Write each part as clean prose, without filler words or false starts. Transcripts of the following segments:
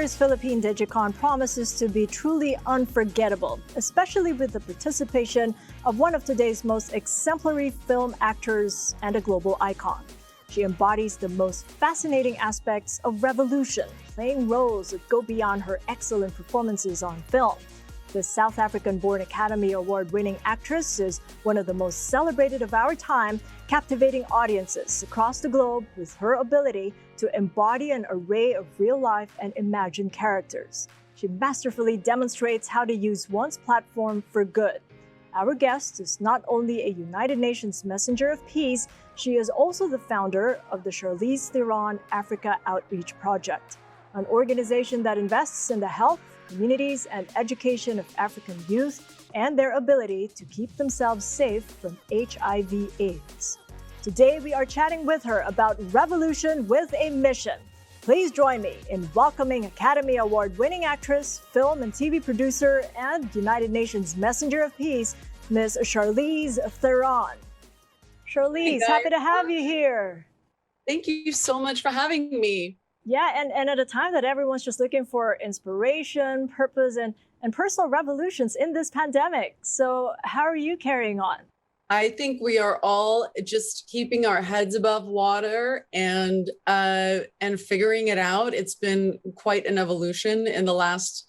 year's Philippine Digicon promises to be truly unforgettable, especially with the participation of one of today's most exemplary film actors and a global icon. She embodies the most fascinating aspects of revolution, playing roles that go beyond her excellent performances on film. The South African-born Academy Award-winning actress is one of the most celebrated of our time, captivating audiences across the globe with her ability to embody an array of real-life and imagined characters. She masterfully demonstrates how to use one's platform for good. Our guest is not only a United Nations Messenger of Peace, she is also the founder of the Charlize Theron Africa Outreach Project, an organization that invests in the health, communities, and education of African youth and their ability to keep themselves safe from HIV/AIDS. Today, we are chatting with her about revolution with a mission. Please join me in welcoming Academy Award-winning actress, film and TV producer, and United Nations Messenger of Peace, Ms. Charlize Theron. Charlize, happy to have you here. Thank you so much for having me. Yeah, and at a time that everyone's just looking for inspiration, purpose, and personal revolutions in this pandemic. So how are you carrying on? I think we are all just keeping our heads above water and figuring it out. It's been quite an evolution in the last,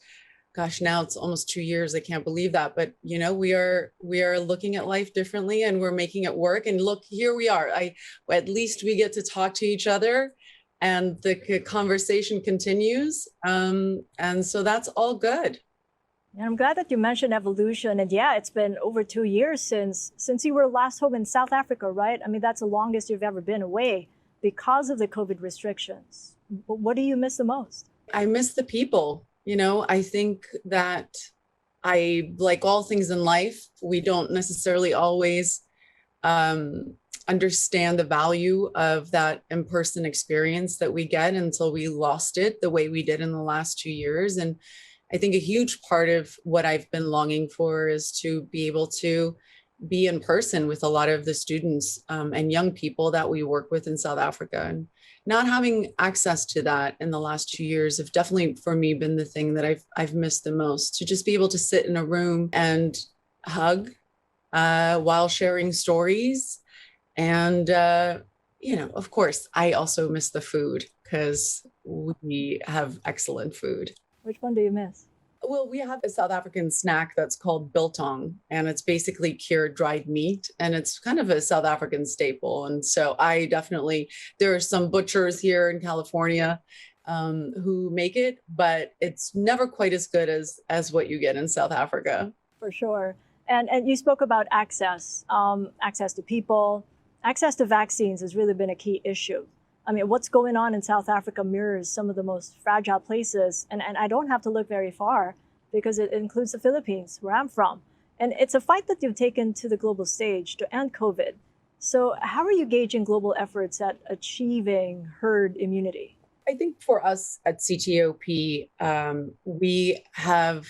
gosh, now it's almost 2 years. I can't believe that. But, you know, we are looking at life differently and we're making it work. And look, here we are. At least we get to talk to each other and the conversation continues. And so that's all good. And I'm glad that you mentioned evolution. And yeah, it's been over 2 years since you were last home in South Africa, right? I mean, that's the longest you've ever been away because of the COVID restrictions. But what do you miss the most? I miss the people. You know, I think that like all things in life, we don't necessarily always understand the value of that in-person experience that we get until we lost it the way we did in the last 2 years. And I think a huge part of what I've been longing for is to be able to be in person with a lot of the students and young people that we work with in South Africa. And not having access to that in the last 2 years have definitely, for me, been the thing that I've missed the most. To just be able to sit in a room and hug while sharing stories. And, you know, of course, I also miss the food because we have excellent food. Which one do you miss? Well, we have a South African snack that's called biltong, and it's basically cured dried meat, and it's kind of a South African staple. And so there are some butchers here in California who make it, but it's never quite as good as what you get in South Africa. For sure. And you spoke about access to people, access to vaccines has really been a key issue. I mean, what's going on in South Africa mirrors some of the most fragile places. And I don't have to look very far because it includes the Philippines, where I'm from. And it's a fight that you've taken to the global stage to end COVID. So how are you gauging global efforts at achieving herd immunity? I think for us at CTOP, we have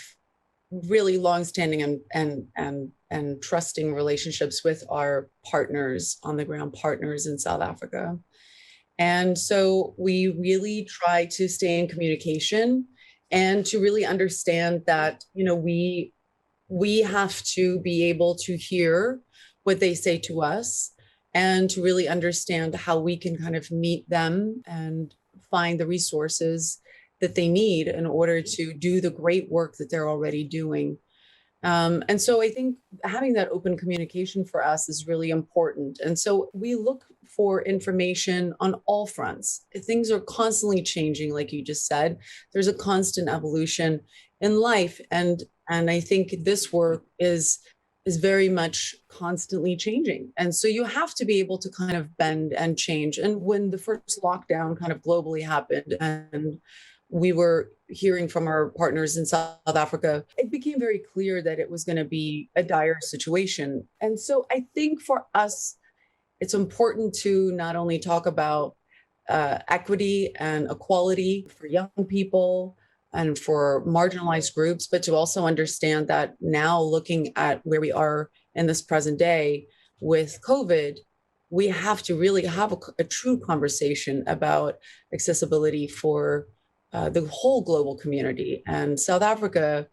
really longstanding and trusting relationships with our partners on the ground, partners in South Africa. And so we really try to stay in communication and to really understand that, you know, we have to be able to hear what they say to us and to really understand how we can kind of meet them and find the resources that they need in order to do the great work that they're already doing. And so I think having that open communication for us is really important. And so we look for information on all fronts. Things are constantly changing, like you just said. There's a constant evolution in life. And I think this work is very much constantly changing. And so you have to be able to kind of bend and change. And when the first lockdown kind of globally happened and we were hearing from our partners in South Africa, it became very clear that it was going to be a dire situation. And so I think for us, it's important to not only talk about equity and equality for young people and for marginalized groups, but to also understand that now looking at where we are in this present day with COVID, we have to really have a true conversation about accessibility for the whole global community. And South Africa,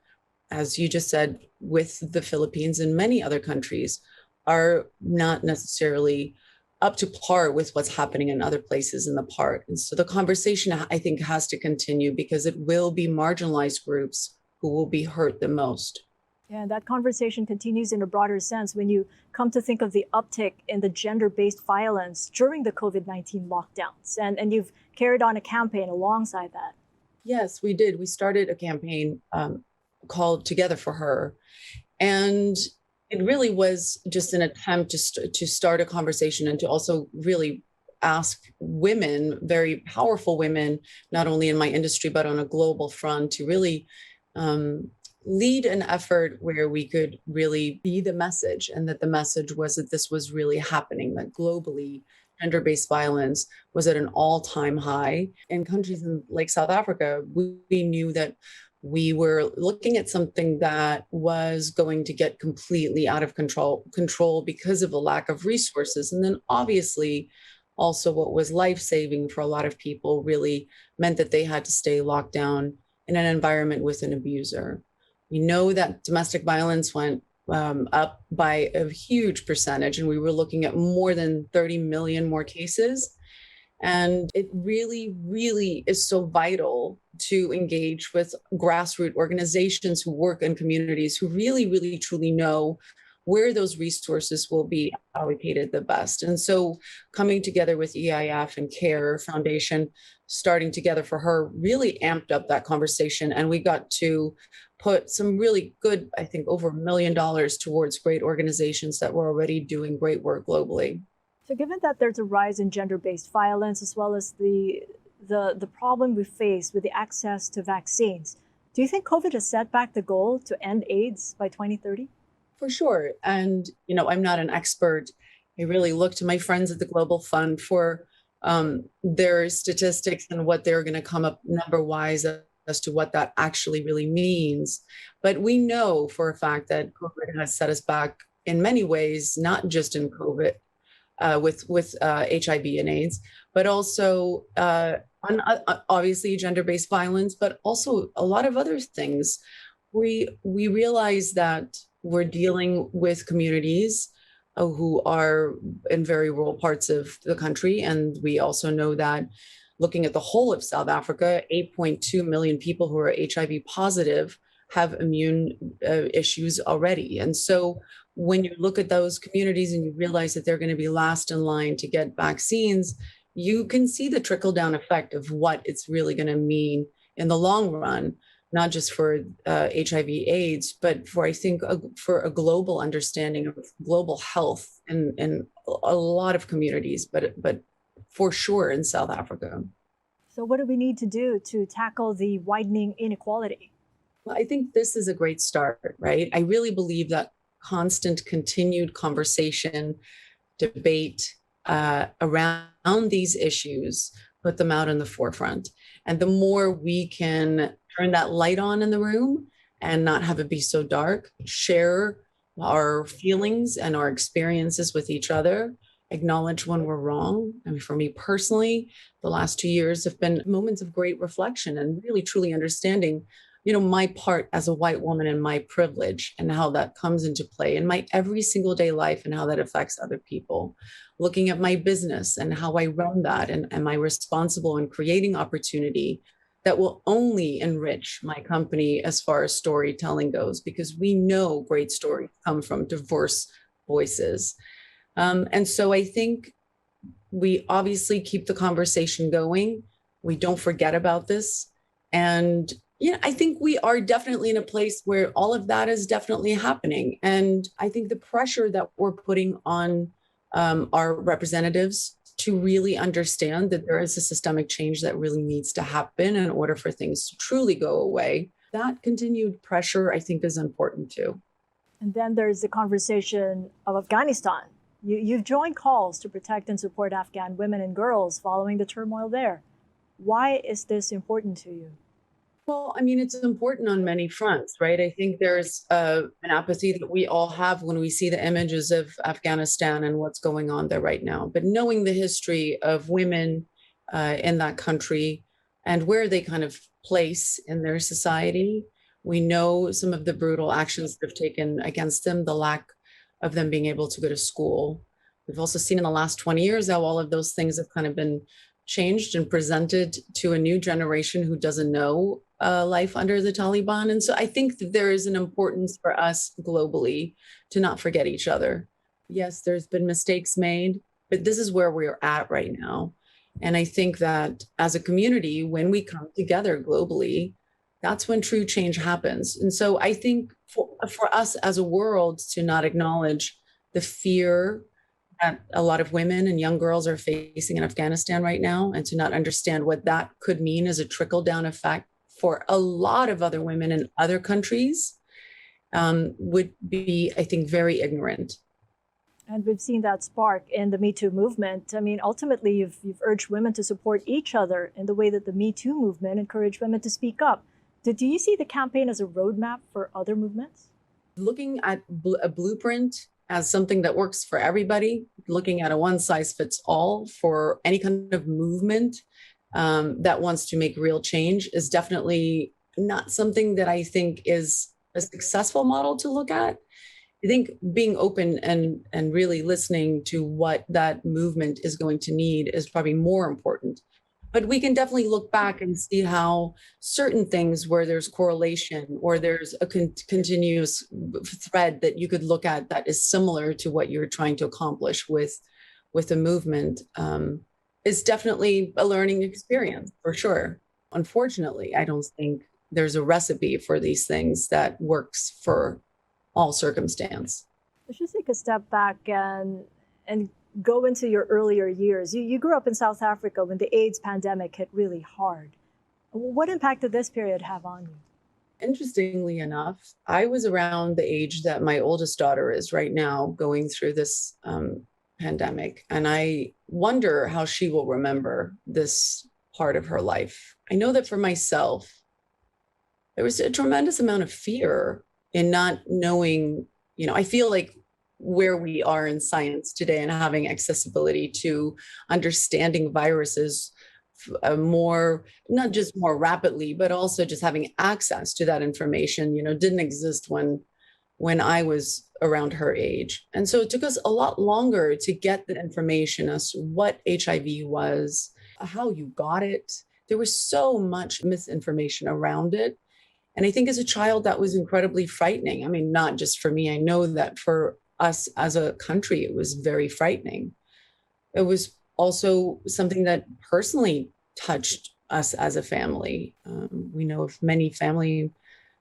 as you just said, with the Philippines and many other countries, are not necessarily up to par with what's happening in other places in the part. And so the conversation, I think, has to continue because it will be marginalized groups who will be hurt the most. Yeah, that conversation continues in a broader sense when you come to think of the uptick in the gender-based violence during the COVID-19 lockdowns. And you've carried on a campaign alongside that. Yes, we did. We started a campaign called Together for Her. And it really was just an attempt to start a conversation and to also really ask women, very powerful women, not only in my industry, but on a global front, to really lead an effort where we could really be the message, and that the message was that this was really happening, that globally gender-based violence was at an all-time high. In countries like South Africa, we knew that we were looking at something that was going to get completely out of control because of a lack of resources. And then obviously also what was life-saving for a lot of people really meant that they had to stay locked down in an environment with an abuser. We know that domestic violence went up by a huge percentage, and we were looking at more than 30 million more cases. And it really, really is so vital to engage with grassroots organizations who work in communities who really, really, truly know where those resources will be allocated the best. And so coming together with EIF and CARE Foundation, starting Together for Her, really amped up that conversation. And we got to put some really good, I think, over $1 million towards great organizations that were already doing great work globally. So given that there's a rise in gender-based violence, as well as the problem we face with the access to vaccines, do you think COVID has set back the goal to end AIDS by 2030? For sure. And, I'm not an expert. I really look to my friends at the Global Fund for their statistics and what they're going to come up number-wise as to what that actually really means. But we know for a fact that COVID has set us back in many ways, not just in COVID, with HIV and AIDS, but also on obviously gender-based violence, but also a lot of other things. We realize that we're dealing with communities who are in very rural parts of the country, and we also know that looking at the whole of South Africa, 8.2 million people who are HIV positive have immune issues already. And so when you look at those communities and you realize that they're going to be last in line to get vaccines, you can see the trickle down effect of what it's really going to mean in the long run, not just for HIV AIDS, but for, I think, for a global understanding of global health in a lot of communities, but for sure in South Africa. So what do we need to do to tackle the widening inequality? Well, I think this is a great start, right? I really believe that constant, continued conversation, debate around these issues, put them out in the forefront. And the more we can turn that light on in the room and not have it be so dark, share our feelings and our experiences with each other, acknowledge when we're wrong. I mean, for me personally, the last 2 years have been moments of great reflection and really truly understanding, my part as a white woman and my privilege and how that comes into play in my every single day life and how that affects other people. Looking at my business and how I run that, and am I responsible in creating opportunity that will only enrich my company as far as storytelling goes, because we know great stories come from diverse voices. And so I think we obviously keep the conversation going. We don't forget about this. And I think we are definitely in a place where all of that is definitely happening. And I think the pressure that we're putting on our representatives to really understand that there is a systemic change that really needs to happen in order for things to truly go away, that continued pressure, I think, is important too. And then there's the conversation of Afghanistan. You've joined calls to protect and support Afghan women and girls following the turmoil there. Why is this important to you? Well, I mean, it's important on many fronts, right? I think there's an apathy that we all have when we see the images of Afghanistan and what's going on there right now. But knowing the history of women in that country, and where they kind of place in their society. We know some of the brutal actions they've taken against them, the lack of them being able to go to school. We've also seen in the last 20 years how all of those things have kind of been changed and presented to a new generation who doesn't know life under the Taliban. And so I think that there is an importance for us globally to not forget each other. Yes, there's been mistakes made, but this is where we're at right now. And I think that as a community, when we come together globally, that's when true change happens. And so I think for us as a world to not acknowledge the fear that a lot of women and young girls are facing in Afghanistan right now, and to not understand what that could mean as a trickle down effect for a lot of other women in other countries, would be, I think, very ignorant. And we've seen that spark in the Me Too movement. I mean, ultimately, you've urged women to support each other in the way that the Me Too movement encouraged women to speak up. Do you see the campaign as a roadmap for other movements? Looking at a blueprint as something that works for everybody, looking at a one size fits all for any kind of movement that wants to make real change is definitely not something that I think is a successful model to look at. I think being open and really listening to what that movement is going to need is probably more important. But we can definitely look back and see how certain things where there's correlation or there's a continuous thread that you could look at that is similar to what you're trying to accomplish with a movement is definitely a learning experience for sure. Unfortunately, I don't think there's a recipe for these things that works for all circumstance. Let's just take a step back and go into your earlier years. You grew up in South Africa when the AIDS pandemic hit really hard. What impact did this period have on you? Interestingly enough, I was around the age that my oldest daughter is right now, going through this pandemic. And I wonder how she will remember this part of her life. I know that for myself, there was a tremendous amount of fear in not knowing, I feel like where we are in science today and having accessibility to understanding viruses more, not just more rapidly, but also just having access to that information, didn't exist when I was around her age. And so it took us a lot longer to get the information as to what HIV was, how you got it. There was so much misinformation around it. And I think as a child, that was incredibly frightening. I mean, not just for me. I know that for us as a country, it was very frightening. It was also something that personally touched us as a family. We know of many families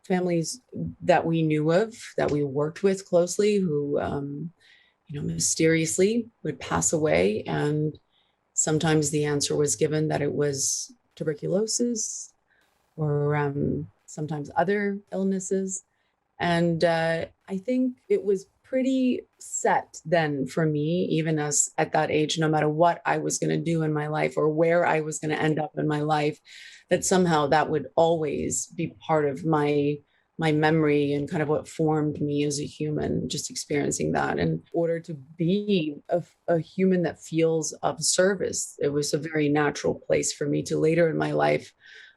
that we knew of, that we worked with closely, who, mysteriously would pass away. And sometimes the answer was given that it was tuberculosis or sometimes other illnesses. And I think it was pretty set then for me, even as at that age, no matter what I was going to do in my life or where I was going to end up in my life, that somehow that would always be part of my memory and kind of what formed me as a human, just experiencing that. In order to be a human that feels of service, it was a very natural place for me to later in my life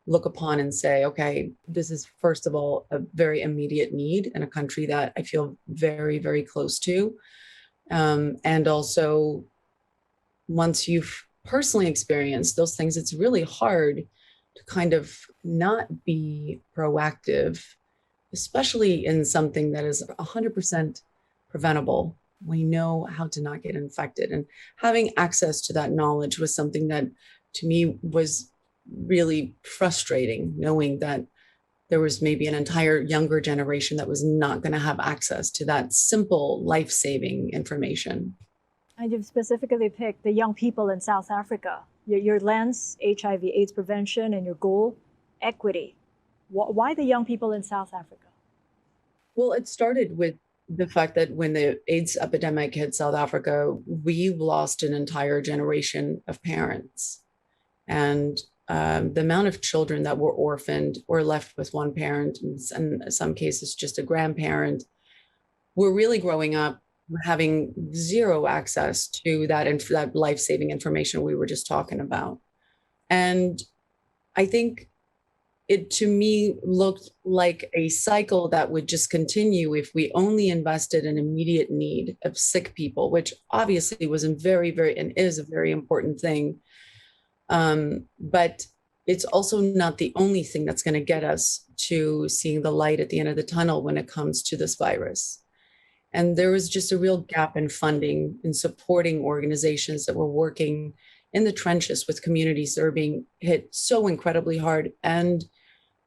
look upon and say, okay, this is first of all a very immediate need in a country that I feel very, very close to. And also, once you've personally experienced those things, it's really hard to kind of not be proactive, especially in something that is 100% preventable. We know how to not get infected. And having access to that knowledge was something that to me was really frustrating, knowing that there was maybe an entire younger generation that was not going to have access to that simple life-saving information. And you've specifically picked the young people in South Africa. Your lens, HIV/AIDS prevention, and your goal, equity. Why the young people in South Africa? Well, it started with the fact that when the AIDS epidemic hit South Africa, we lost an entire generation of parents. And the amount of children that were orphaned or left with one parent, and in some cases just a grandparent, were really growing up having zero access to that life-saving information we were just talking about. And I think it to me looked like a cycle that would just continue if we only invested in immediate need of sick people, which obviously was a very and is a very important thing. But it's also not the only thing that's going to get us to seeing the light at the end of the tunnel when it comes to this virus. And there was just a real gap in funding in supporting organizations that were working in the trenches with communities that are being hit so incredibly hard. And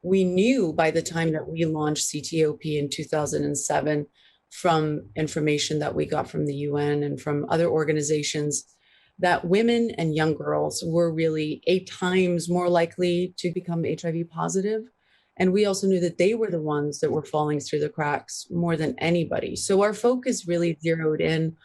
we knew by the time that we launched CTOP in 2007 from information that we got from the UN and from other organizations that women and young girls were really 8 times more likely to become HIV positive. And we also knew that they were the ones that were falling through the cracks more than anybody. So our focus really zeroed in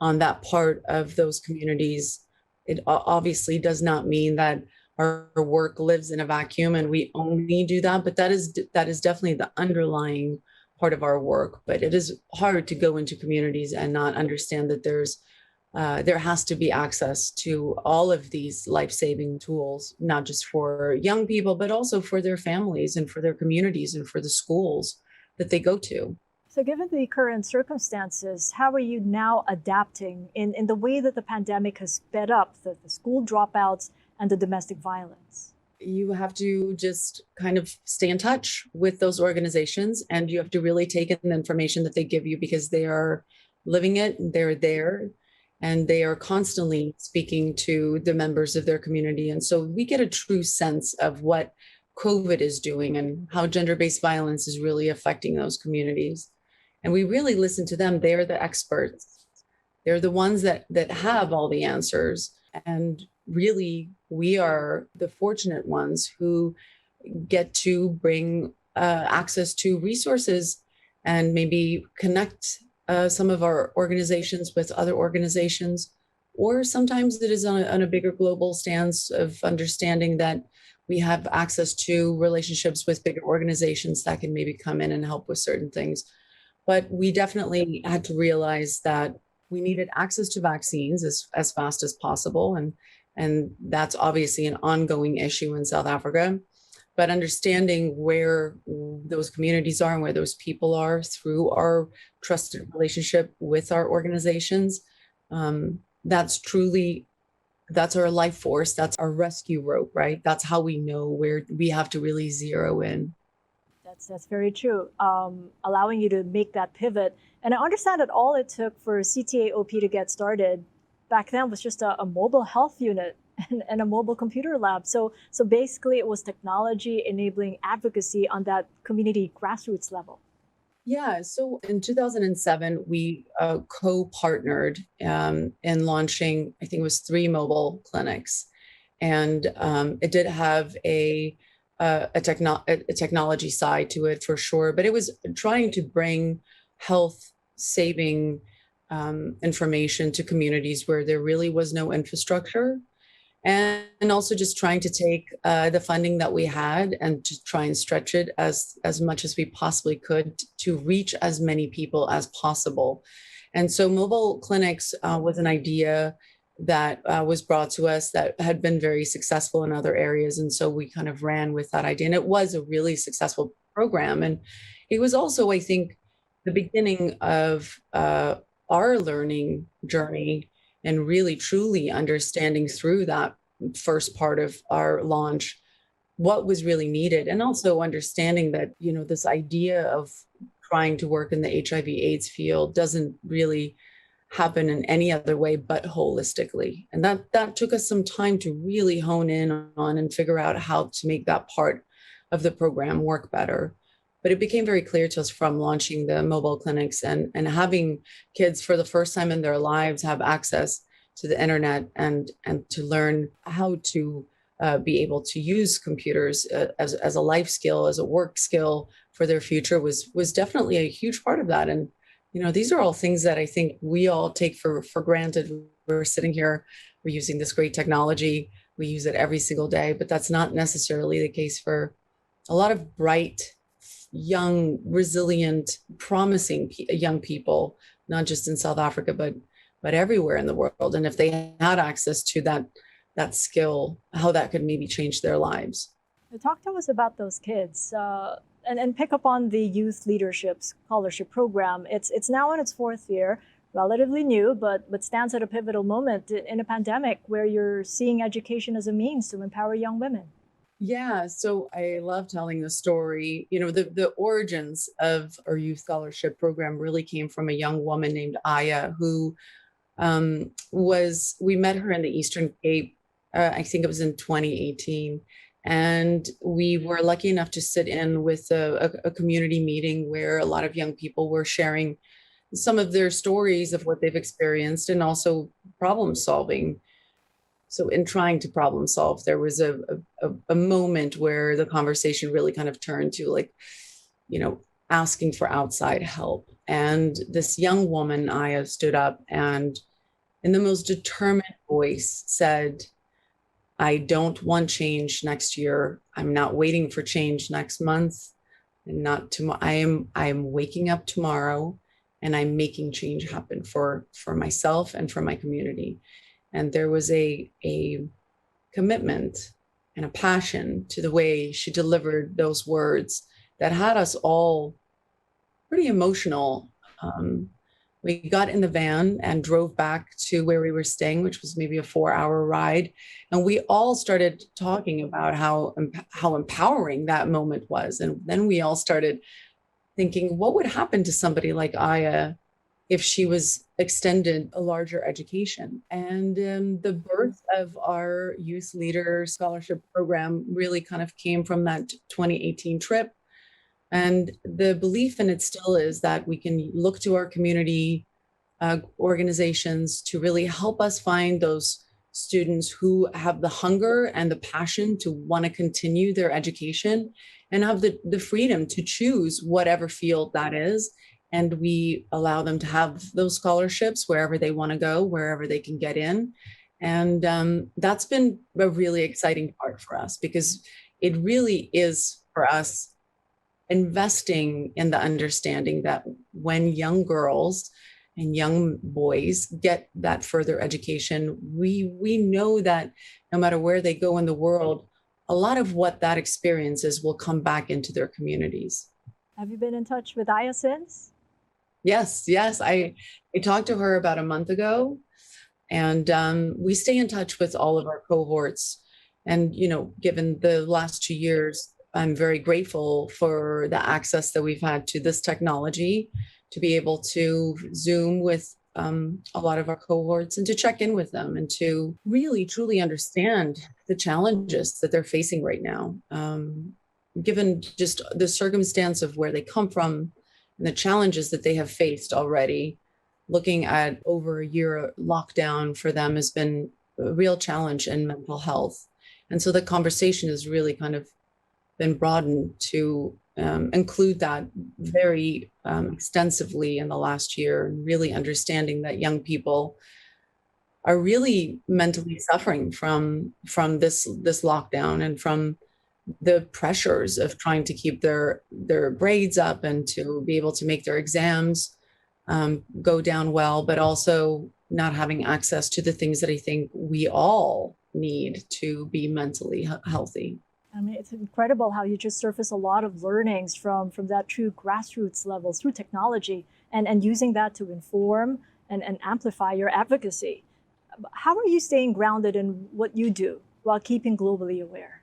on that part of those communities. It obviously does not mean that our work lives in a vacuum and we only do that, but that is definitely the underlying part of our work. But it is hard to go into communities and not understand that there has to be access to all of these life-saving tools, not just for young people, but also for their families and for their communities and for the schools that they go to. So, given the current circumstances, how are you now adapting in the way that the pandemic has sped up the school dropouts and the domestic violence? You have to just kind of stay in touch with those organizations, and you have to really take in the information that they give you because they are living it, they're there, and they are constantly speaking to the members of their community. And so we get a true sense of what COVID is doing and how gender-based violence is really affecting those communities. And we really listen to them. They're the experts. They're the ones that have all the answers. And really, we are the fortunate ones who get to bring access to resources and maybe connect some of our organizations with other organizations. Or sometimes it is on a bigger global stance of understanding that we have access to relationships with bigger organizations that can maybe come in and help with certain things. But we definitely had to realize that we needed access to vaccines as fast as possible. And that's obviously an ongoing issue in South Africa. But understanding where those communities are and where those people are through our trusted relationship with our organizations, that's our life force. That's our rescue rope, right? That's how we know where we have to really zero in. That's very true. Allowing you to make that pivot. And I understand that all it took for CTAOP to get started back then was just a mobile health unit and a mobile computer lab. So basically it was technology enabling advocacy on that community grassroots level. Yeah, so in 2007, we co-partnered in launching, I think it was 3 mobile clinics. And it did have a technology side to it for sure, but it was trying to bring health saving information to communities where there really was no infrastructure, and also just trying to take the funding that we had and to try and stretch it as much as we possibly could to reach as many people as possible. And so mobile clinics was an idea that was brought to us that had been very successful in other areas. And so we kind of ran with that idea. And it was a really successful program. And it was also, I think, the beginning of our learning journey and really truly understanding through that first part of our launch what was really needed. And also understanding that, this idea of trying to work in the HIV/AIDS field doesn't really happen in any other way but holistically. And that took us some time to really hone in on and figure out how to make that part of the program work better. But it became very clear to us from launching the mobile clinics and having kids for the first time in their lives have access to the internet and to learn how to be able to use computers as a life skill, as a work skill for their future was definitely a huge part of that. And these are all things that I think we all take for granted. We're sitting here, we're using this great technology, we use it every single day, but that's not necessarily the case for a lot of bright, young, resilient, promising young people, not just in South Africa, but everywhere in the world. And if they had access to that skill, how that could maybe change their lives. Talk to us about those kids, and pick up on the Youth Leadership Scholarship Program. It's now in its fourth year, relatively new, but stands at a pivotal moment in a pandemic where you're seeing education as a means to empower young women. Yeah, so I love telling the story. The origins of our youth scholarship program really came from a young woman named Aya, who we met her in the Eastern Cape. I think it was in 2018. And we were lucky enough to sit in with a community meeting where a lot of young people were sharing some of their stories of what they've experienced and also problem solving. So in trying to problem solve, there was a moment where the conversation really kind of turned to like, you know, asking for outside help. And this young woman, Aya, stood up and in the most determined voice said, I don't want change next year. I'm not waiting for change next month and not tomorrow. I am waking up tomorrow and I'm making change happen for myself and for my community. And there was a commitment and a passion to the way she delivered those words that had us all pretty emotional. We got in the van and drove back to where we were staying, which was maybe a 4-hour ride. And we all started talking about how empowering that moment was. And then we all started thinking, what would happen to somebody like Aya if she was extended a larger education? And the birth of our Youth Leader Scholarship Program really kind of came from that 2018 trip. And the belief in it still is that we can look to our community organizations to really help us find those students who have the hunger and the passion to want to continue their education and have the freedom to choose whatever field that is. And we allow them to have those scholarships wherever they want to go, wherever they can get in. And that's been a really exciting part for us because it really is for us investing in the understanding that when young girls and young boys get that further education, we know that no matter where they go in the world, a lot of what that experiences will come back into their communities. Have you been in touch with Aya since? Yes. I talked to her about a month ago, and we stay in touch with all of our cohorts. And given the last 2 years, I'm very grateful for the access that we've had to this technology to be able to Zoom with a lot of our cohorts and to check in with them and to really truly understand the challenges that they're facing right now. Given just the circumstance of where they come from and the challenges that they have faced already, looking at over a year lockdown for them has been a real challenge in mental health. And so the conversation has really kind of been broadened to include that very extensively in the last year, really understanding that young people are really mentally suffering from this lockdown and from the pressures of trying to keep their grades up and to be able to make their exams go down well, but also not having access to the things that I think we all need to be mentally healthy. I mean, it's incredible how you just surface a lot of learnings from that true grassroots level through technology and using that to inform and amplify your advocacy. How are you staying grounded in what you do while keeping globally aware?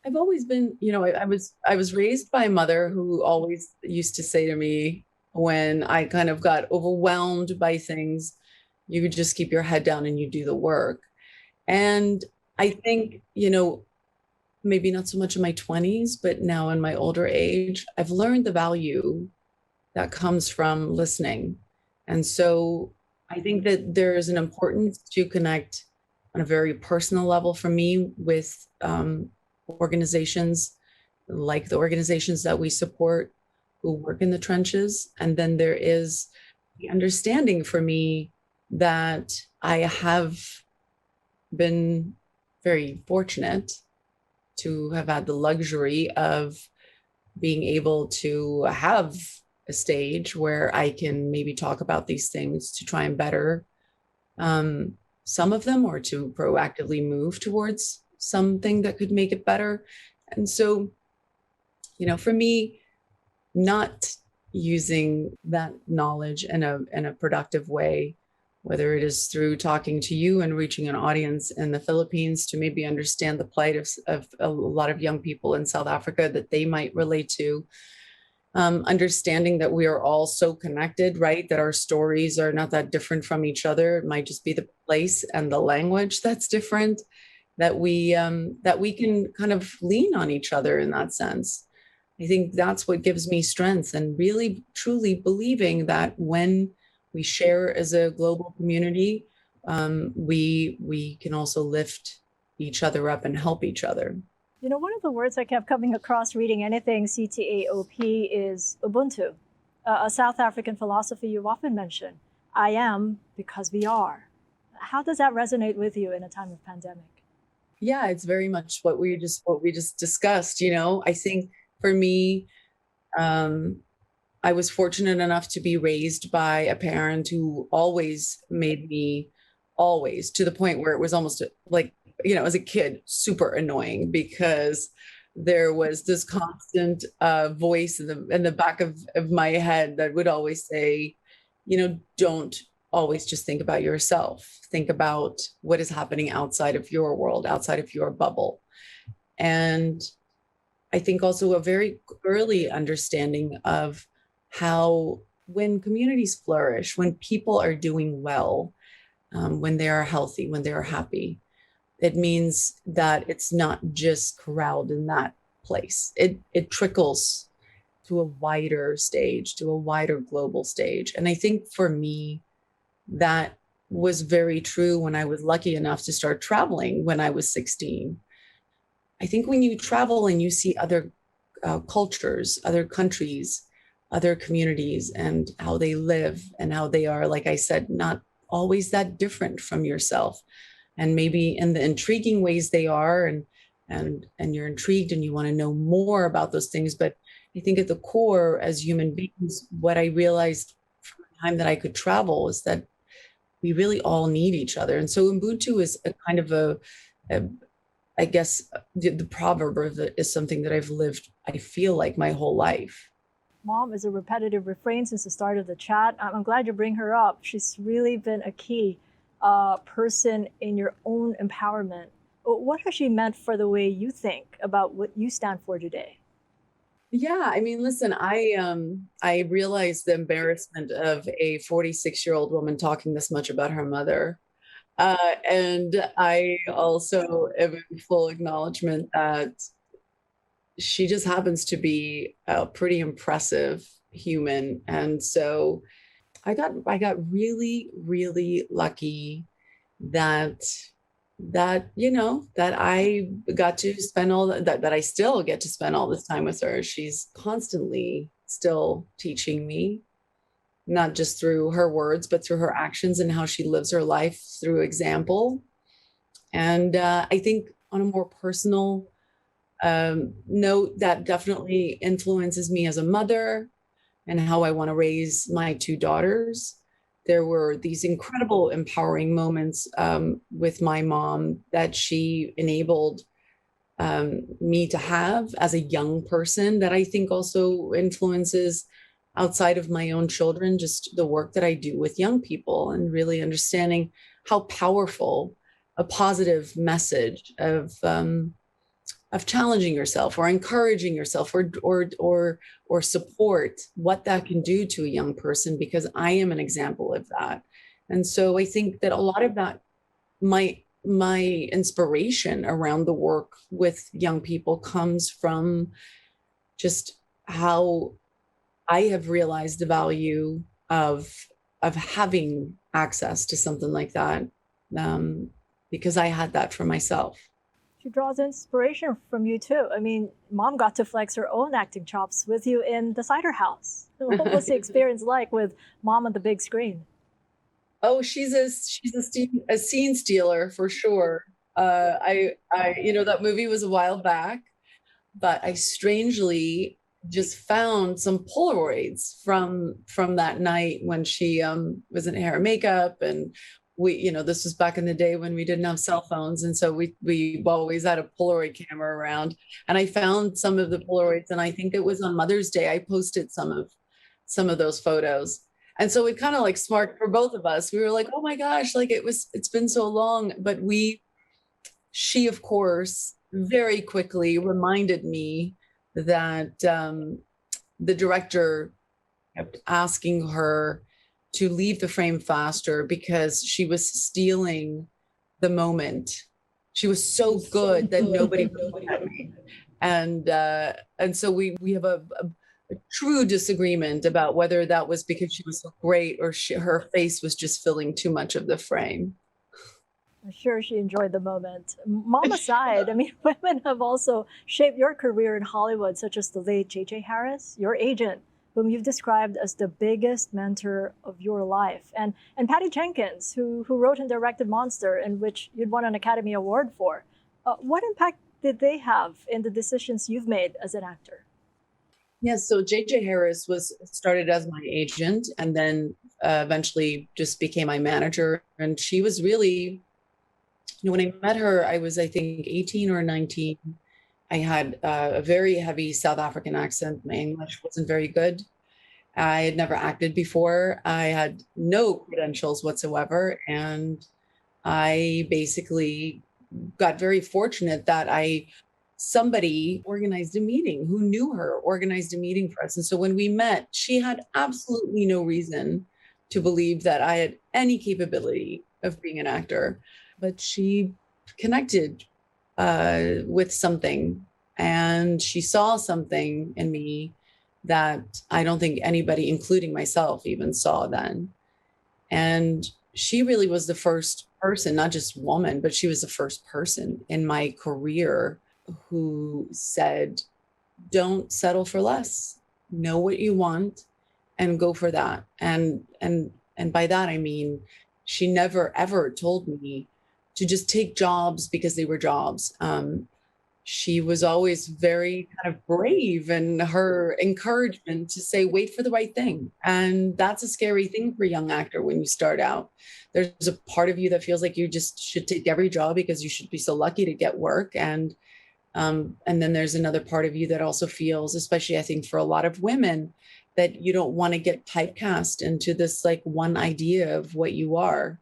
I've always been, I was raised by a mother who always used to say to me when I kind of got overwhelmed by things, you could just keep your head down and you do the work. And I think, maybe not so much in my 20s, but now in my older age, I've learned the value that comes from listening. And so I think that there is an importance to connect on a very personal level for me with organizations like the organizations that we support who work in the trenches. And then there is the understanding for me that I have been very fortunate to have had the luxury of being able to have a stage where I can maybe talk about these things to try and better some of them or to proactively move towards something that could make it better. And so, for me, not using that knowledge in a productive way, whether it is through talking to you and reaching an audience in the Philippines to maybe understand the plight of a lot of young people in South Africa that they might relate to, understanding that we are all so connected, right? That our stories are not that different from each other. It might just be the place and the language that's different. That we can kind of lean on each other in that sense. I think that's what gives me strength, and really truly believing that when we share as a global community, we can also lift each other up and help each other. One of the words I kept coming across reading anything CTAOP is Ubuntu, a South African philosophy you've often mentioned. I am because we are. How does that resonate with you in a time of pandemic? Yeah, it's very much what we just discussed. I think for me, um, I was fortunate enough to be raised by a parent who always made me, always, to the point where it was almost like, as a kid, super annoying, because there was this constant voice in the back of my head that would always say, don't always just think about yourself. Think about what is happening outside of your world, outside of your bubble. And I think also a very early understanding of how, when communities flourish, when people are doing well, when they are healthy, when they are happy, it means that it's not just corralled in that place. It trickles to a wider stage, to a wider global stage. And I think for me, that was very true when I was lucky enough to start traveling when I was 16. I think when you travel and you see other cultures, other countries, other communities, and how they live and how they are, like I said, not always that different from yourself, and maybe in the intriguing ways they are, and you're intrigued and you want to know more about those things. But I think at the core, as human beings, what I realized from the time that I could travel is that we really all need each other. And so Ubuntu is a kind of a I guess the proverb of it is something that I've lived, I feel like, my whole life. Mom is a repetitive refrain since the start of the chat. I'm glad you bring her up. She's really been a key person in your own empowerment. What has she meant for the way you think about what you stand for today? Yeah, I mean, listen, I realized the embarrassment of a 46-year-old woman talking this much about her mother. And I also am in full acknowledgement that she just happens to be a pretty impressive human. And so I got really, really lucky that that I got to spend that I still get to spend all this time with her. She's constantly still teaching me, not just through her words, but through her actions and how she lives her life through example. And I think on a more personal note, that definitely influences me as a mother and how I want to raise my two daughters. There were these incredible empowering moments with my mom that she enabled me to have as a young person, that I think also influences outside of my own children, just the work that I do with young people, and really understanding how powerful a positive message of challenging yourself or encouraging yourself or support, what that can do to a young person, because I am an example of that. And so I think that a lot of that, my inspiration around the work with young people, comes from just how I have realized the value of having access to something like that, because I had that for myself. She draws inspiration from you too. I mean, Mom got to flex her own acting chops with you in The Cider House. What was the experience like with Mom on the big screen? Oh, she's a scene stealer for sure. That movie was a while back, but I strangely just found some Polaroids from that night when she was in hair and makeup, and this was back in the day when we didn't have cell phones. And so we always had a Polaroid camera around. And I found some of the Polaroids, and I think it was on Mother's Day, I posted some of those photos. And so it kind of like sparked for both of us. We were like, oh my gosh, like it's been so long. But she, of course, very quickly reminded me that the director kept asking her to leave the frame faster because she was stealing the moment. She was so good that nobody would look at me. And so we have a true disagreement about whether that was because she was so great or her face was just filling too much of the frame. I'm sure she enjoyed the moment. Mom aside, I mean, women have also shaped your career in Hollywood, such as the late J.J. Harris, your agent, whom you've described as the biggest mentor of your life, and Patty Jenkins, who wrote and directed Monster, in which you'd won an Academy Award for. What impact did they have in the decisions you've made as an actor? Yes, so J.J. Harris started as my agent and then eventually just became my manager. And she was really, when I met her, I was, I think, 18 or 19. I had a very heavy South African accent. My English wasn't very good. I had never acted before. I had no credentials whatsoever. And I basically got very fortunate that somebody organized a meeting who knew her, organized a meeting for us. And so when we met, she had absolutely no reason to believe that I had any capability of being an actor, but she connected with something, and she saw something in me that I don't think anybody, including myself, even saw then. And she really was the first person, not just woman, but she was the first person in my career who said, don't settle for less, know what you want and go for that. And by that, I mean, she never, ever told me to just take jobs because they were jobs. She was always very kind of brave in her encouragement to say, wait for the right thing. And that's a scary thing for a young actor when you start out. There's a part of you that feels like you just should take every job because you should be so lucky to get work. And then there's another part of you that also feels, especially I think for a lot of women, that you don't want to get typecast into this like one idea of what you are.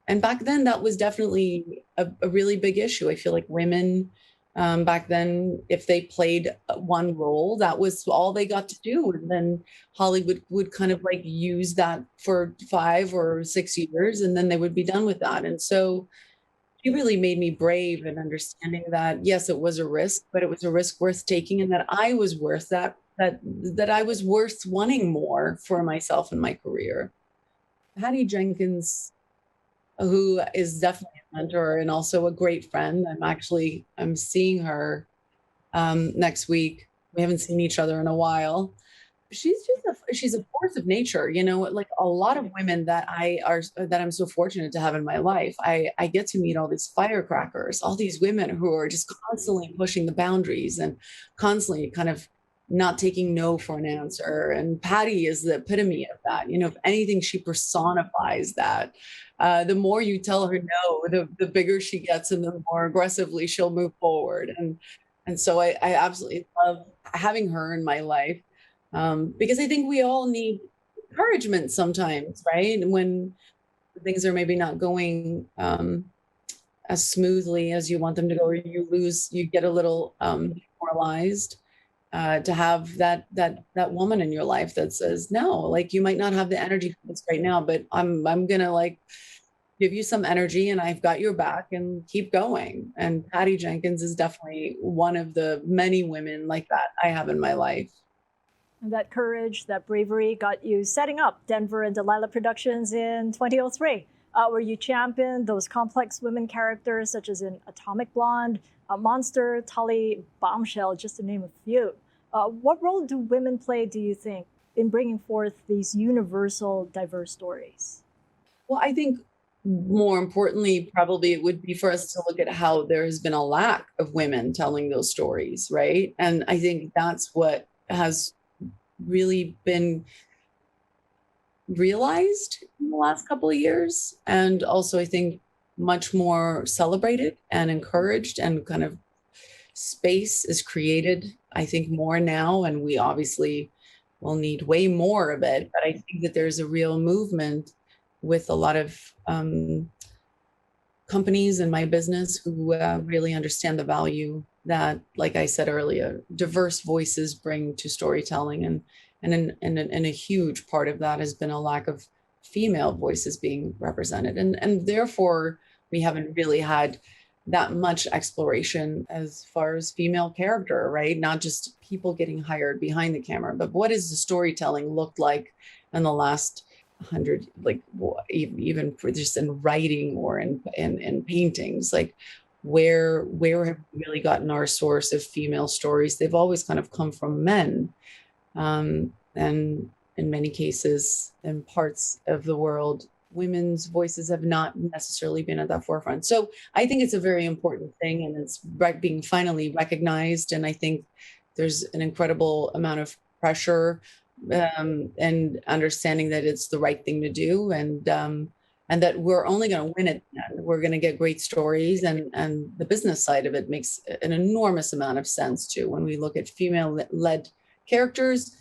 And back then, that was definitely a really big issue. I feel like women back then, if they played one role, that was all they got to do. And then Hollywood would kind of like use that for 5 or 6 years, and then they would be done with that. And so she really made me brave in understanding that, yes, it was a risk, but it was a risk worth taking, and that I was worth that I was worth wanting more for myself and my career. Patty Jenkins, who is definitely a mentor and also a great friend. I'm seeing her next week. We haven't seen each other in a while. She's a force of nature, like a lot of women that I'm so fortunate to have in my life. I get to meet all these firecrackers, all these women who are just constantly pushing the boundaries and constantly kind of not taking no for an answer. And Patty is the epitome of that. If anything, she personifies that. The more you tell her no, the bigger she gets and the more aggressively she'll move forward. And so I absolutely love having her in my life. Because I think we all need encouragement sometimes, right? When things are maybe not going as smoothly as you want them to go, or you get a little demoralized. To have that woman in your life that says, no, like you might not have the energy for this right now, but I'm gonna like give you some energy and I've got your back and keep going. And Patty Jenkins is definitely one of the many women like that I have in my life. And that courage, that bravery got you setting up Denver and Delilah Productions in 2003, where you championed those complex women characters such as in Atomic Blonde, Monster, Tully, Bombshell, just to name a few. What role do women play, do you think, in bringing forth these universal, diverse stories? Well, I think more importantly, probably it would be for us to look at how there has been a lack of women telling those stories, right? And I think that's what has really been realized in the last couple of years. And also, I think much more celebrated and encouraged, and kind of space is created, I think, more now. And we obviously will need way more of it. But I think that there's a real movement with a lot of companies in my business who really understand the value that, like I said earlier, diverse voices bring to storytelling. And a huge part of that has been a lack of female voices being represented. And therefore, we haven't really had that much exploration as far as female character, right? Not just people getting hired behind the camera, but what does the storytelling look like in the last 100, like even for just in writing or in paintings, like where have we really gotten our source of female stories? They've always kind of come from men. And in many cases, in parts of the world, women's voices have not necessarily been at that forefront. So I think it's a very important thing, and it's being finally recognized. And I think there's an incredible amount of pressure and understanding that it's the right thing to do, and that we're only going to win it. We're going to get great stories, and the business side of it makes an enormous amount of sense too when we look at female-led characters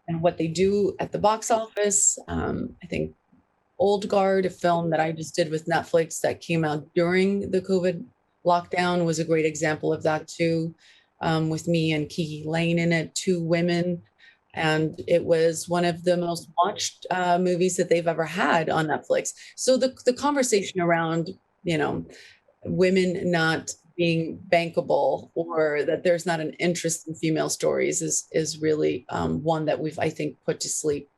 and what they do at the box office. I think Old Guard, a film that I just did with Netflix that came out during the COVID lockdown, was a great example of that too, with me and Kiki Lane in it, two women. And it was one of the most watched movies that they've ever had on Netflix. So the conversation around, women not being bankable, or that there's not an interest in female stories, is really one that we've, I think, put to sleep.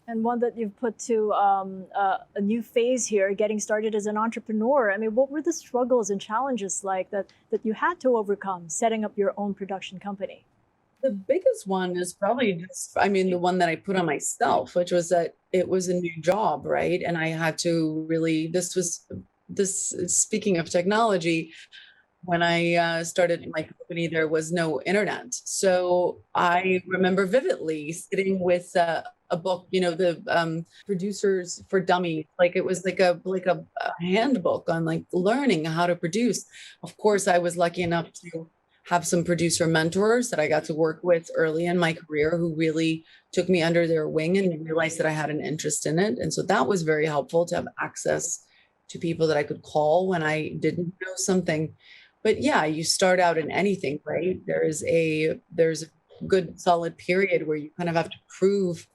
And one that you've put to a new phase here, getting started as an entrepreneur. I mean, what were the struggles and challenges like that you had to overcome setting up your own production company? The biggest one is probably just, the one that I put on myself, which was that it was a new job, right? And I had to really, speaking of technology, when I started my company, there was no internet. So I remember vividly sitting with a book, the Producers for Dummies, like it was like a handbook on like learning how to produce. Of course, I was lucky enough to have some producer mentors that I got to work with early in my career who really took me under their wing and realized that I had an interest in it. And so that was very helpful to have access to people that I could call when I didn't know something. But yeah, you start out in anything, right? There's a good solid period where you kind of have to prove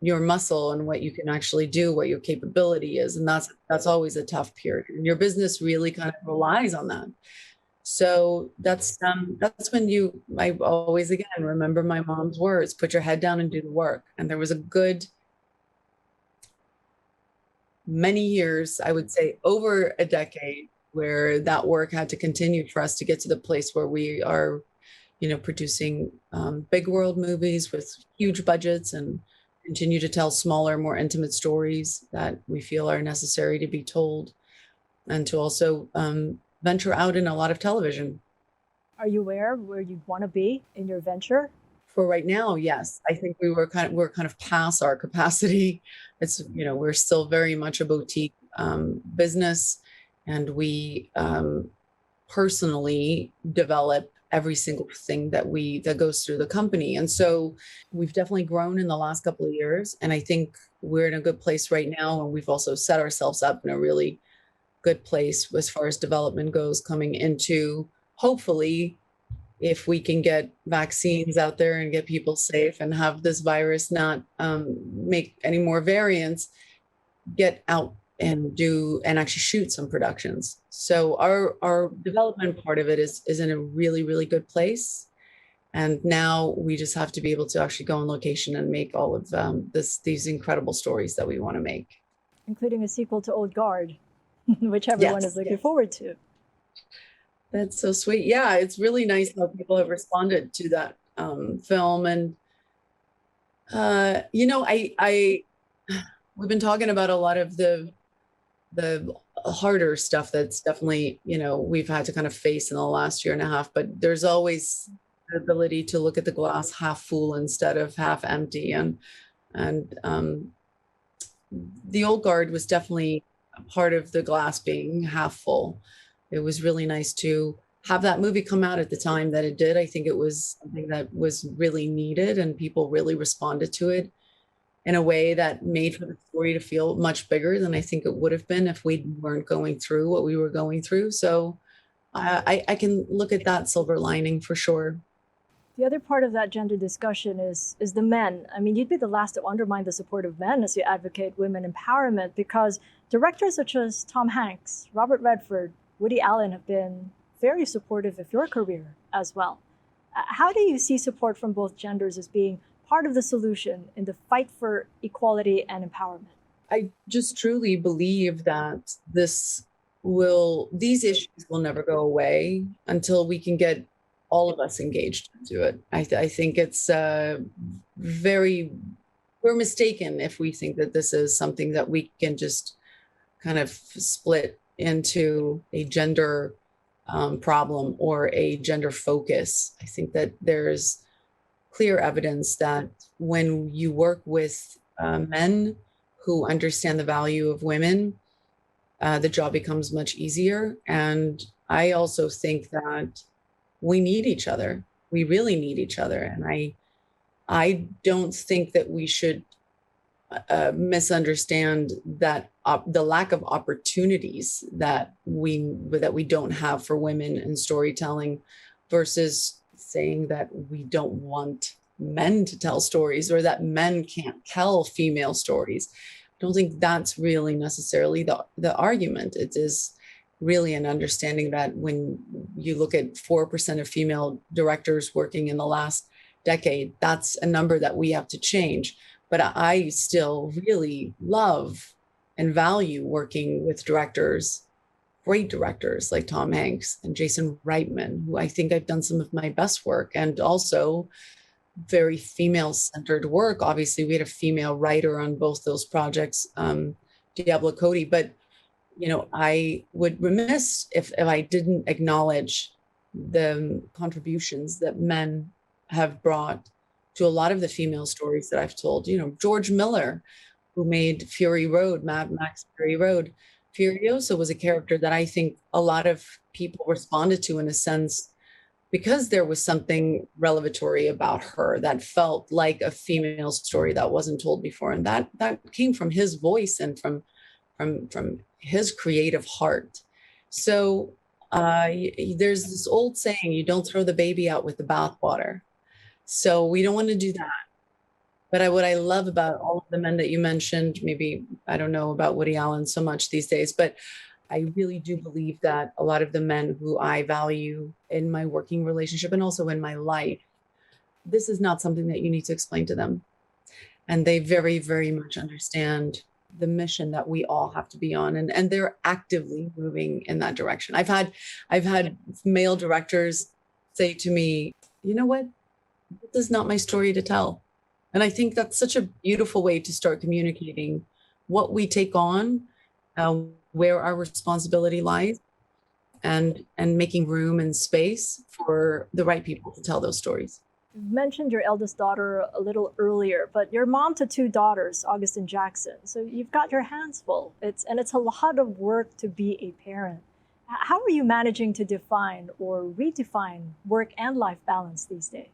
your muscle and what you can actually do, what your capability is. And that's always a tough period. And your business really kind of relies on that. So that's when I always, again, remember my mom's words, put your head down and do the work. And there was a good many years, I would say over a decade, where that work had to continue for us to get to the place where we are, producing big world movies with huge budgets and continue to tell smaller, more intimate stories that we feel are necessary to be told, and to also venture out in a lot of television. Are you aware where you want to be in your venture? For right now, yes. I think we're kind of past our capacity. It's, we're still very much a boutique business, and we personally develop every single thing that goes through the company. And so we've definitely grown in the last couple of years. And I think we're in a good place right now. And we've also set ourselves up in a really good place as far as development goes, coming into, hopefully, if we can get vaccines out there and get people safe and have this virus not make any more variants, get out and actually shoot some productions. So our development part of it is in a really, really good place. And now we just have to be able to actually go on location and make all of these incredible stories that we want to make. Including a sequel to Old Guard, which everyone is looking forward to. That's so sweet. Yeah, it's really nice how people have responded to that film. And, we've been talking about a lot of the harder stuff that's definitely, we've had to kind of face in the last year and a half, but there's always the ability to look at the glass half full instead of half empty. And the old guard was definitely a part of the glass being half full. It was really nice to have that movie come out at the time that it did. I think it was something that was really needed and people really responded to it in a way that made for the story to feel much bigger than I think it would have been if we weren't going through what we were going through. So I can look at that silver lining for sure. The other part of that gender discussion is the men. I mean, you'd be the last to undermine the support of men as you advocate women empowerment because directors such as Tom Hanks, Robert Redford, Woody Allen have been very supportive of your career as well. How do you see support from both genders as being part of the solution in the fight for equality and empowerment? I just truly believe that these issues will never go away until we can get all of us engaged into it. I think it's we're mistaken if we think that this is something that we can just kind of split into a gender problem or a gender focus. I think that there's clear evidence that when you work with men who understand the value of women, the job becomes much easier. And I also think that we need each other. We really need each other. And I don't think that we should misunderstand that the lack of opportunities that we don't have for women in storytelling versus saying that we don't want men to tell stories or that men can't tell female stories. I don't think that's really necessarily the argument. It is really an understanding that when you look at 4% of female directors working in the last decade, that's a number that we have to change. But I still really love and value working with great directors like Tom Hanks and Jason Reitman, who I think I've done some of my best work, and also very female-centered work. Obviously, we had a female writer on both those projects, Diablo Cody, but I would remiss if I didn't acknowledge the contributions that men have brought to a lot of the female stories that I've told. George Miller, who made Fury Road, Mad Max Fury Road. Furiosa was a character that I think a lot of people responded to in a sense because there was something revelatory about her that felt like a female story that wasn't told before. And that came from his voice and from his creative heart. So there's this old saying, you don't throw the baby out with the bathwater. So we don't want to do that. But what I love about all of the men that you mentioned, maybe I don't know about Woody Allen so much these days, but I really do believe that a lot of the men who I value in my working relationship and also in my life, this is not something that you need to explain to them. And they very, very much understand the mission that we all have to be on. And they're actively moving in that direction. I've had male directors say to me, you know what? This is not my story to tell. And I think that's such a beautiful way to start communicating what we take on, where our responsibility lies, and making room and space for the right people to tell those stories. You mentioned your eldest daughter a little earlier, but you're mom to two daughters, August and Jackson. So you've got your hands full. It's a lot of work to be a parent. How are you managing to define or redefine work and life balance these days?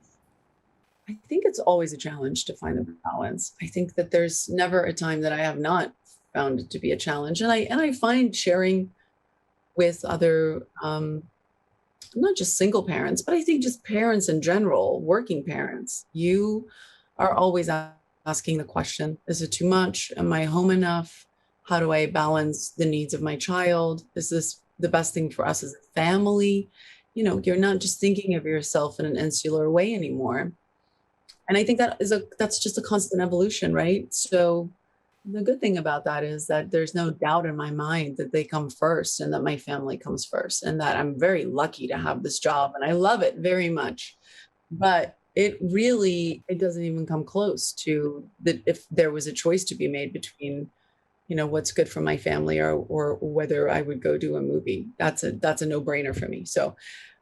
I think it's always a challenge to find the balance. I think that there's never a time that I have not found it to be a challenge. And I find sharing with other, not just single parents, but I think just parents in general, working parents, you are always asking the question, is it too much? Am I home enough? How do I balance the needs of my child? Is this the best thing for us as a family? You're not just thinking of yourself in an insular way anymore. And I think that's just a constant evolution, right? So the good thing about that is that there's no doubt in my mind that they come first and that my family comes first and that I'm very lucky to have this job and I love it very much. But it doesn't even come close to that if there was a choice to be made between, what's good for my family or whether I would go do a movie. That's a no-brainer for me. So,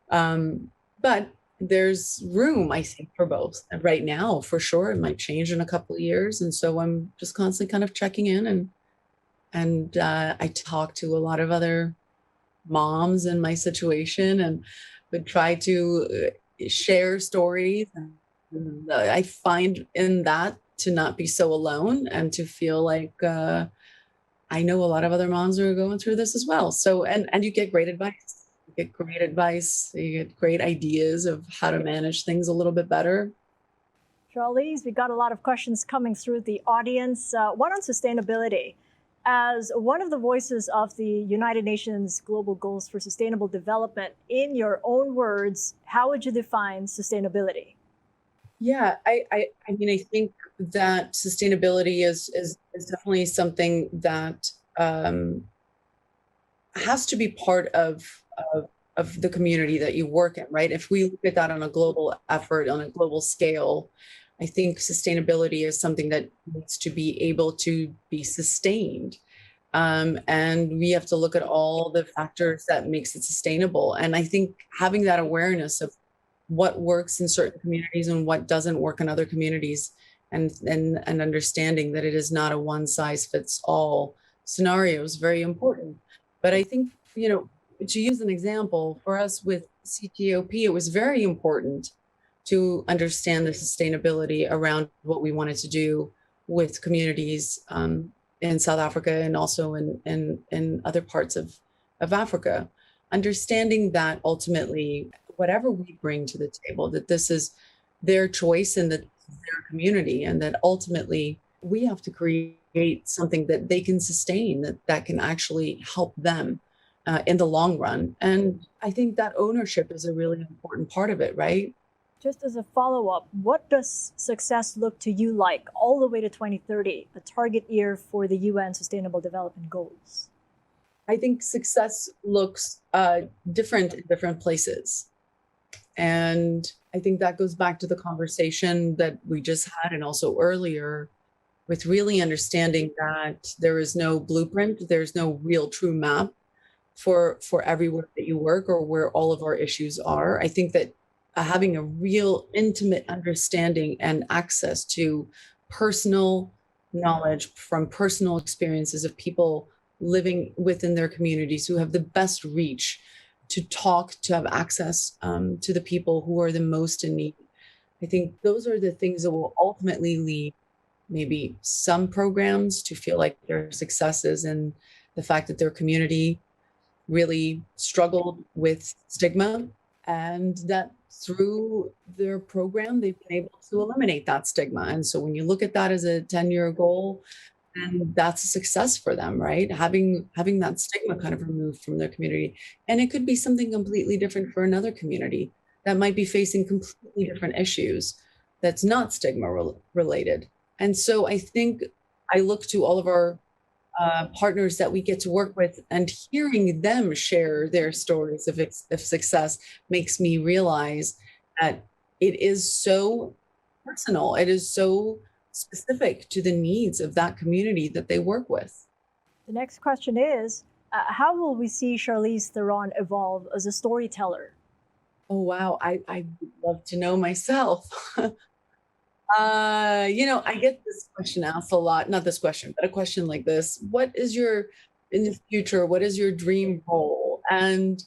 but there's room, I think, for both. And right now, for sure, it might change in a couple of years. And so I'm just constantly kind of checking in, and I talk to a lot of other moms in my situation and would try to share stories. And I find in that to not be so alone and to feel like I know a lot of other moms who are going through this as well. So, and you get great advice. You get great advice. You get great ideas of how to manage things a little bit better. Charlize, we got a lot of questions coming through the audience. One on sustainability. As one of the voices of the United Nations Global Goals for Sustainable Development, in your own words, how would you define sustainability? Yeah, I mean, I think that sustainability is definitely something that has to be part of the community that you work in, right? If we look at that on a global effort, on a global scale, I think sustainability is something that needs to be able to be sustained. And we have to look at all the factors that makes it sustainable. And I think having that awareness of what works in certain communities and what doesn't work in other communities, and understanding that it is not a one size fits all scenario is very important. But I think, to use an example, for us with CTOP, it was very important to understand the sustainability around what we wanted to do with communities in South Africa and also in other parts of Africa. Understanding that ultimately, whatever we bring to the table, that this is their choice and that their community, and that ultimately we have to create something that they can sustain, that can actually help them in the long run. And I think that ownership is a really important part of it, right? Just as a follow up, what does success look to you like all the way to 2030, a target year for the UN Sustainable Development Goals? I think success looks different in different places. And I think that goes back to the conversation that we just had and also earlier, with really understanding that there is no blueprint, there's no real true map for everywhere that you work or where all of our issues are. I think that having a real intimate understanding and access to personal knowledge from personal experiences of people living within their communities who have the best reach to talk, to have access to the people who are the most in need. I think those are the things that will ultimately lead maybe some programs to feel like their successes and the fact that their community really struggled with stigma, and that through their program, they've been able to eliminate that stigma. And so when you look at that as a 10-year goal, and that's a success for them, right? Having that stigma kind of removed from their community. And it could be something completely different for another community that might be facing completely different issues that's not stigma related. And so I think I look to all of our partners that we get to work with, and hearing them share their stories of success makes me realize that it is so personal. It is so specific to the needs of that community that they work with. The next question is how will we see Charlize Theron evolve as a storyteller? Oh, wow. I would love to know myself. I get this question asked a lot. Not this question, but a question like this. What is in the future, what is your dream role? And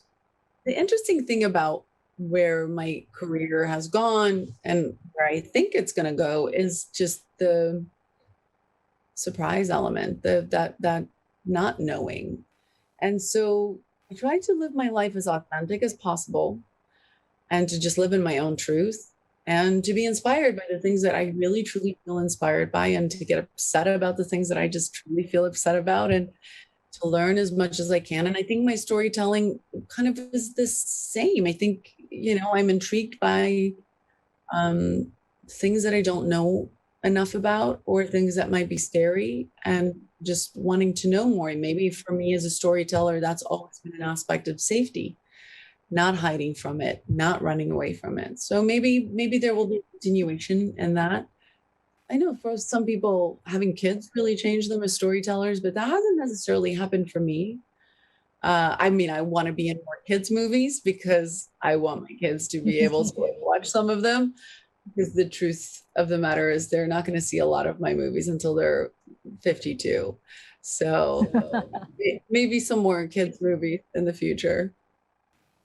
the interesting thing about where my career has gone and where I think it's going to go is just the surprise element, that not knowing. And so I try to live my life as authentic as possible and to just live in my own truth and to be inspired by the things that I really truly feel inspired by, and to get upset about the things that I just truly feel upset about, and to learn as much as I can. And I think my storytelling kind of is the same. I think, I'm intrigued by things that I don't know enough about, or things that might be scary, and just wanting to know more. And maybe for me as a storyteller, that's always been an aspect of safety, not hiding from it, not running away from it. So maybe there will be a continuation in that. I know for some people, having kids really changed them as storytellers, but that hasn't necessarily happened for me. I mean, I want to be in more kids' movies because I want my kids to be able to like, watch some of them. Because the truth of the matter is, they're not going to see a lot of my movies until they're 52. So maybe some more kids' movies in the future.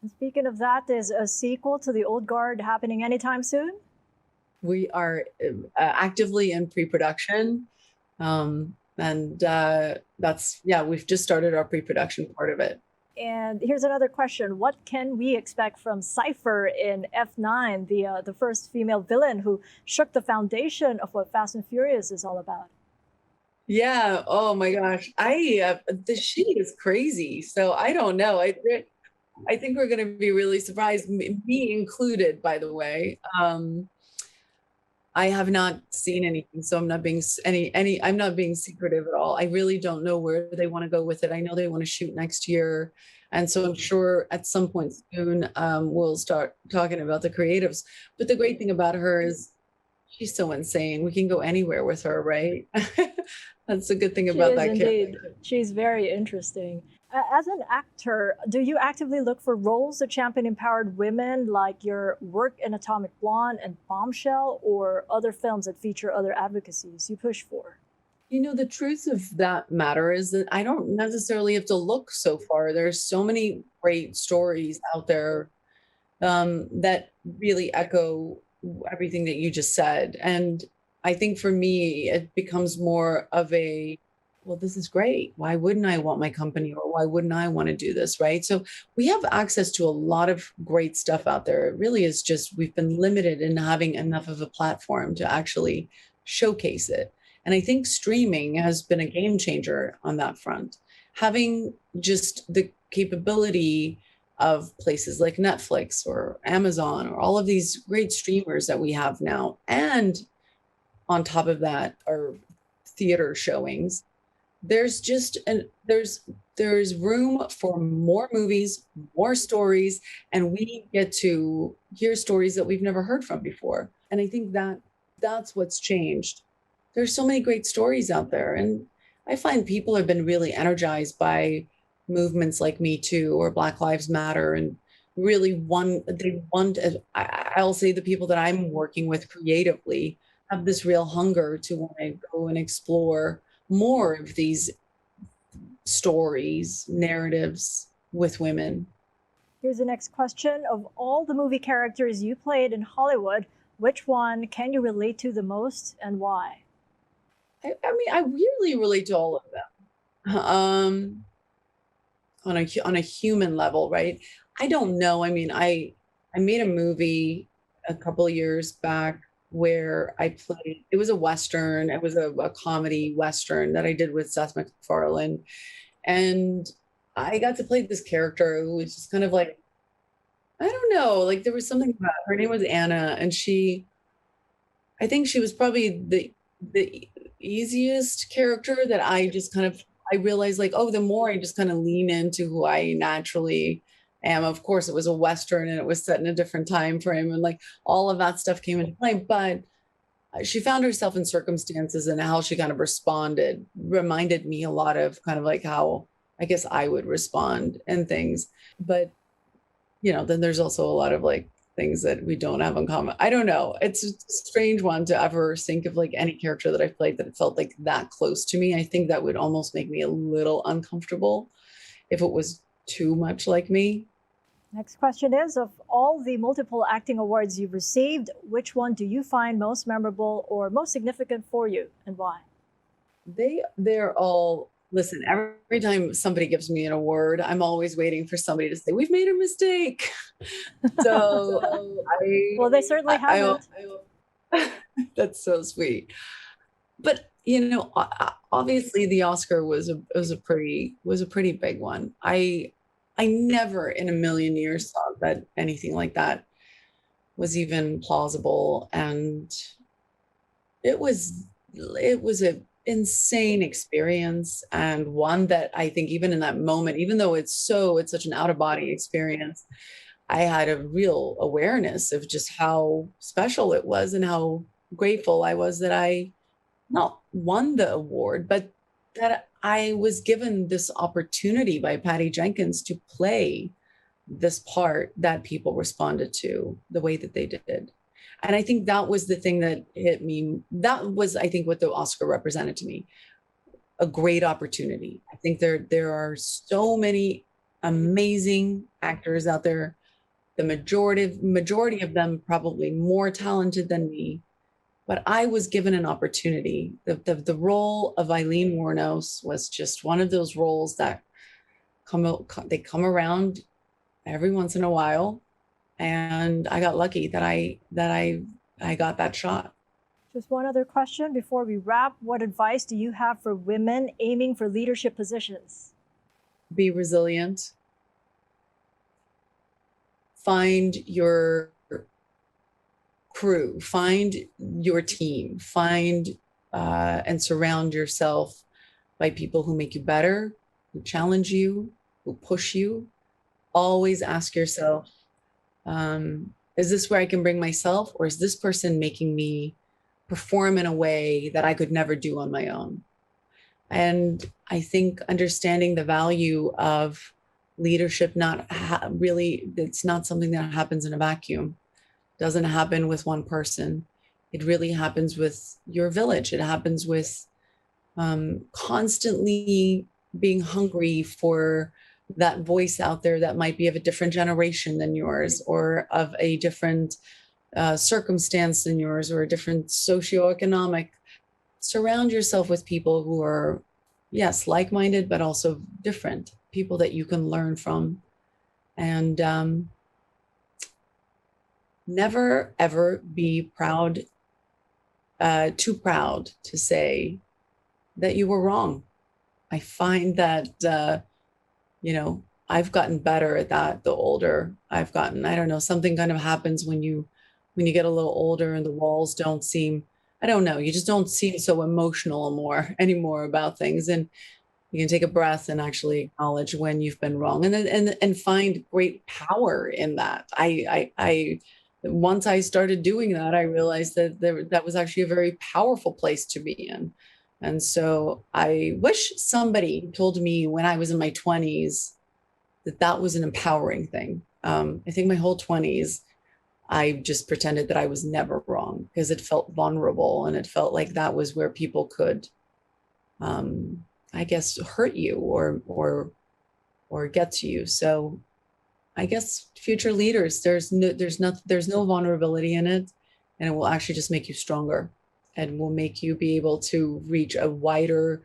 Speaking of that, is a sequel to The Old Guard happening anytime soon? We are actively in pre-production, and that's yeah. We've just started our pre-production part of it. And here's another question: what can we expect from Cypher in F9, the first female villain who shook the foundation of what Fast and Furious is all about? Yeah. Oh my gosh. She is crazy. So I don't know. I think we're going to be really surprised, me included, by the way. I have not seen anything, so I'm not being I'm not being secretive at all. I really don't know where they want to go with it. I know they want to shoot next year, and so I'm sure at some point soon we'll start talking about the creatives. But the great thing about her is she's so insane. We can go anywhere with her, right? That's the good thing She about is that indeed. character. She's very interesting. As an actor, do you actively look for roles that champion empowered women, like your work in Atomic Blonde and Bombshell, or other films that feature other advocacies you push for? You know, the truth of that matter is that I don't necessarily have to look so far. There's so many great stories out there that really echo everything that you just said. And I think for me, it becomes more of a, well, this is great. Why wouldn't I want my company, or why wouldn't I want to do this? Right. So we have access to a lot of great stuff out there. It really is just we've been limited in having enough of a platform to actually showcase it. And I think streaming has been a game changer on that front. Having just the capability of places like Netflix or Amazon or all of these great streamers that we have now. And on top of that, our theater showings. There's just an there's room for more movies, more stories, and we get to hear stories that we've never heard from before. And I think that that's what's changed. There's so many great stories out there, and I find people have been really energized by movements like Me Too or Black Lives Matter, and really I'll say the people that I'm working with creatively have this real hunger to want to go and explore more of these stories, narratives with women. Here's the next question. Of all the movie characters you played in Hollywood, which one can you relate to the most and why? I mean, I really relate to all of them. On a human level, right? I don't know. I mean, I made a movie a couple of years back where I played. It was a western. It was a comedy western that I did with Seth MacFarlane, and I got to play this character who was just kind of like, I don't know, like there was something about her name was Anna, and I think she was probably the easiest character that I just kind of I realized like, oh, the more I just kind of lean into who I naturally am. Of course, it was a Western and it was set in a different time frame, and like all of that stuff came into play. But she found herself in circumstances, and how she kind of responded reminded me a lot of kind of like how I guess I would respond and things. But then there's also a lot of like things that we don't have in common. I don't know. It's a strange one to ever think of like any character that I've played that it felt like that close to me. I think that would almost make me a little uncomfortable if it was too much like me. Next question is: of all the multiple acting awards you've received, which one do you find most memorable or most significant for you and why? They're all listen, every time somebody gives me an award, I'm always waiting for somebody to say, we've made a mistake. So Well, they certainly haven't. that's so sweet. But obviously the Oscar was a pretty big one. I never in a million years thought that anything like that was even plausible, and it was a insane experience, and one that I think even in that moment, even though it's such an out of body experience, I had a real awareness of just how special it was and how grateful I was that I not won the award, but that I was given this opportunity by Patty Jenkins to play this part that people responded to the way that they did. And I think that was the thing that hit me. That was, I think, what the Oscar represented to me. A great opportunity. I think there are so many amazing actors out there. The majority of them probably more talented than me. But I was given an opportunity. The role of Eileen Wuornos was just one of those roles that come around every once in a while, and I got lucky that I got that shot. Just one other question before we wrap. What advice do you have for women aiming for leadership positions? Be resilient. Find your crew, find your team, find and surround yourself by people who make you better, who challenge you, who push you. Always ask yourself, is this where I can bring myself, or is this person making me perform in a way that I could never do on my own? And I think understanding the value of leadership, it's not something that happens in a vacuum. It doesn't happen with one person. It really happens with your village. It happens with constantly being hungry for that voice out there that might be of a different generation than yours, or of a different circumstance than yours, or a different socioeconomic. Surround yourself with people who are, yes, like-minded, but also different, people that you can learn from. And never, ever be too proud to say that you were wrong. I find that, I've gotten better at that the older I've gotten. I don't know, something kind of happens when you get a little older and the walls don't seem, I don't know, you just don't seem so emotional anymore about things. And you can take a breath and actually acknowledge when you've been wrong, and find great power in that. I once I started doing that, I realized that that was actually a very powerful place to be in. And so I wish somebody told me when I was in my 20s that was an empowering thing. I think my whole 20s, I just pretended that I was never wrong, because it felt vulnerable, and it felt like that was where people could, I guess, hurt you or get to you. So I guess future leaders, there's no vulnerability in it, and it will actually just make you stronger, and will make you be able to reach a wider,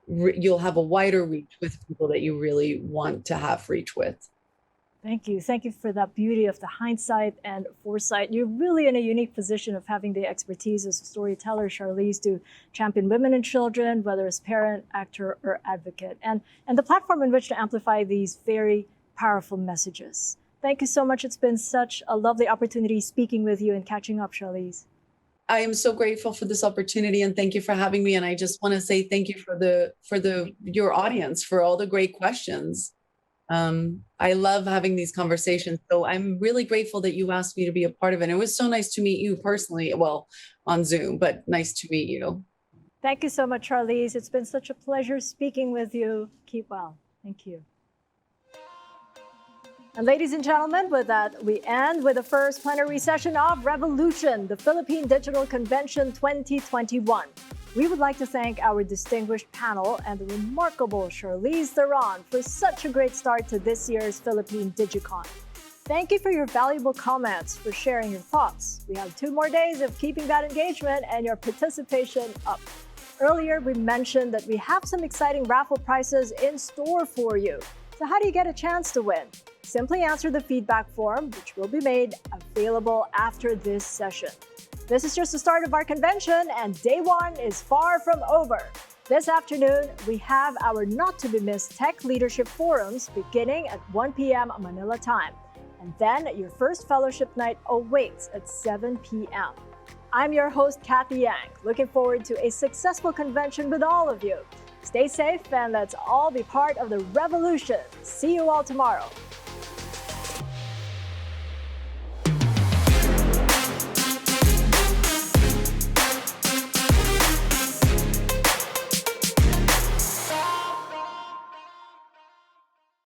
you'll have a wider reach with people that you really want to have reach with. Thank you. Thank you for that beauty of the hindsight and foresight. You're really in a unique position of having the expertise as a storyteller, Charlize, to champion women and children, whether as parent, actor, or advocate, and the platform in which to amplify these very powerful messages. Thank you so much. It's been such a lovely opportunity speaking with you and catching up, Charlize. I am so grateful for this opportunity, and thank you for having me. And I just want to say thank you for your audience, for all the great questions. I love having these conversations. So I'm really grateful that you asked me to be a part of it. It was so nice to meet you personally, well, on Zoom, but nice to meet you. Thank you so much, Charlize. It's been such a pleasure speaking with you. Keep well. Thank you. And ladies and gentlemen, with that, we end with the first plenary session of Revolution, the Philippine Digital Convention 2021. We would like to thank our distinguished panel and the remarkable Charlize Theron for such a great start to this year's Philippine DigiCon. Thank you for your valuable comments, for sharing your thoughts. We have 2 more days of keeping that engagement and your participation up. Earlier, we mentioned that we have some exciting raffle prizes in store for you. So how do you get a chance to win? Simply answer the feedback form, which will be made available after this session. This is just the start of our convention, and day 1 is far from over. This afternoon, we have our not-to-be-missed tech leadership forums beginning at 1 p.m. Manila time. And then your first fellowship night awaits at 7 p.m. I'm your host, Kathy Yang, looking forward to a successful convention with all of you. Stay safe, and let's all be part of the revolution. See you all tomorrow.